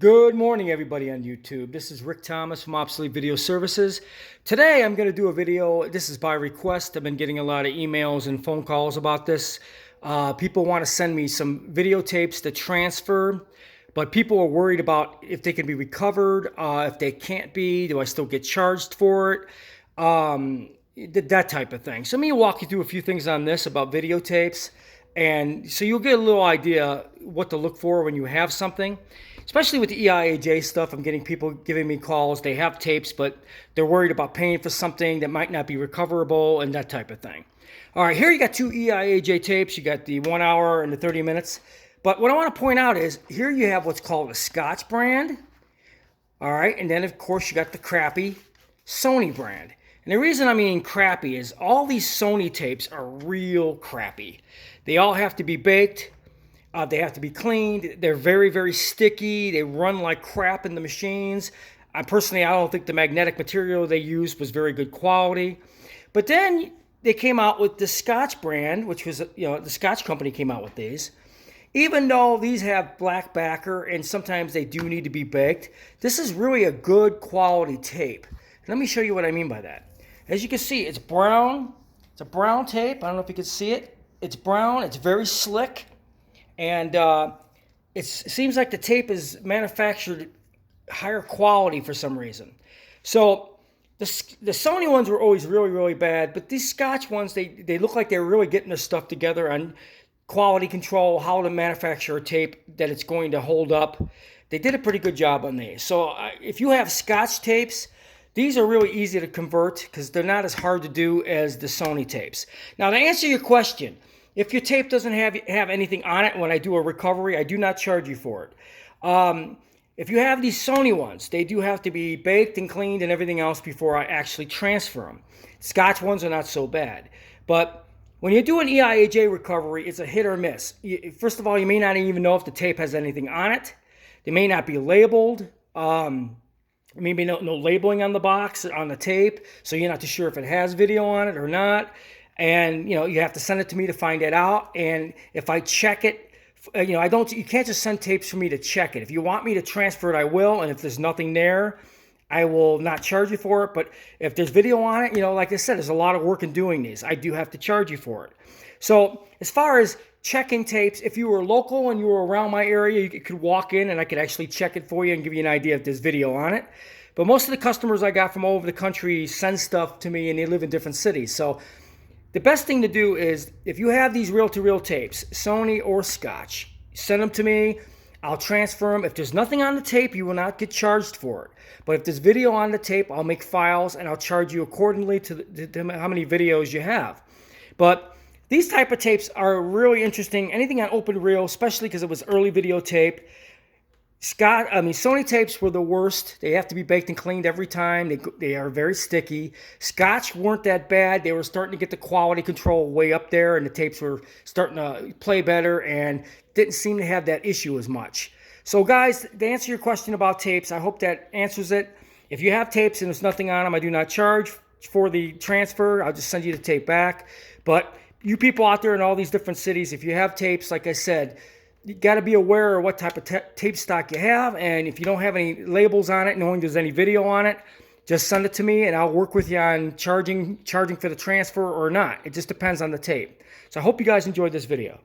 Good morning, everybody on YouTube. This is Rick Thomas from Obsolete Video Services. Today, I'm going to do a video. This is by request. I've been getting a lot of emails and phone calls about this. People want to send me some videotapes to transfer, but people are worried about if they can be recovered, if they can't be, do I still get charged for it? That type of thing. So let me walk you through a few things on this about videotapes, and so you'll get a little idea what to look for when you have something. Especially with the EIAJ stuff, I'm getting people giving me calls. They have tapes, but they're worried about paying for something that might not be recoverable and that type of thing. All right, here you got two EIAJ tapes. You got the 1 hour and the 30 minutes. But what I want to point out is here you have what's called a Scotch brand. All right, and then, of course, you got the crappy Sony brand. And the reason I mean crappy is all these Sony tapes are real crappy. They all have to be baked. They have to be cleaned. They're very, very sticky. They run like crap in the machines. I don't think the magnetic material they used was very good quality. But then they came out with the Scotch brand, which was, the Scotch company came out with these. Even though these have black backer and sometimes they do need to be baked, this is really a good quality tape. Let me show you what I mean by that. As you can see, it's brown. It's a brown tape. I don't know if you can see it. It's brown. It's very slick. And it seems like the tape is manufactured higher quality for some reason. So the Sony ones were always really, really bad, but these Scotch ones, they look like they're really getting their stuff together on quality control, how to manufacture a tape that it's going to hold up. They did a pretty good job on these. So if you have Scotch tapes, these are really easy to convert because they're not as hard to do as the Sony tapes. Now, to answer your question, if your tape doesn't have anything on it when I do a recovery, I do not charge you for it. If you have these Sony ones, they do have to be baked and cleaned and everything else before I actually transfer them. Scotch ones are not so bad. But when you do an EIAJ recovery, it's a hit or miss. First of all, you may not even know if the tape has anything on it. They may not be labeled. Maybe no labeling on the box, on the tape, so you're not too sure if it has video on it or not. And, you have to send it to me to find it out. And if I check it, you can't just send tapes for me to check it. If you want me to transfer it, I will. And if there's nothing there, I will not charge you for it. But if there's video on it, like I said, there's a lot of work in doing these. I do have to charge you for it. So as far as checking tapes, if you were local and you were around my area, you could walk in and I could actually check it for you and give you an idea if there's video on it. But most of the customers I got from all over the country send stuff to me and they live in different cities. So the best thing to do is, if you have these reel-to-reel tapes, Sony or Scotch, send them to me. I'll transfer them. If there's nothing on the tape, you will not get charged for it. But if there's video on the tape, I'll make files and I'll charge you accordingly to how many videos you have. But these type of tapes are really interesting. Anything on open reel, especially because it was early videotape. Sony tapes were the worst. They have to be baked and cleaned every time. They are very sticky. Scotch weren't that bad. They were starting to get the quality control way up there, and the tapes were starting to play better and didn't seem to have that issue as much. So, guys, to answer your question about tapes, I hope that answers it. If you have tapes and there's nothing on them, I do not charge for the transfer. I'll just send you the tape back. But you people out there in all these different cities, if you have tapes, like I said, you got to be aware of what type of tape stock you have, and if you don't have any labels on it, knowing there's any video on it, just send it to me, and I'll work with you on charging for the transfer or not. It just depends on the tape. So I hope you guys enjoyed this video.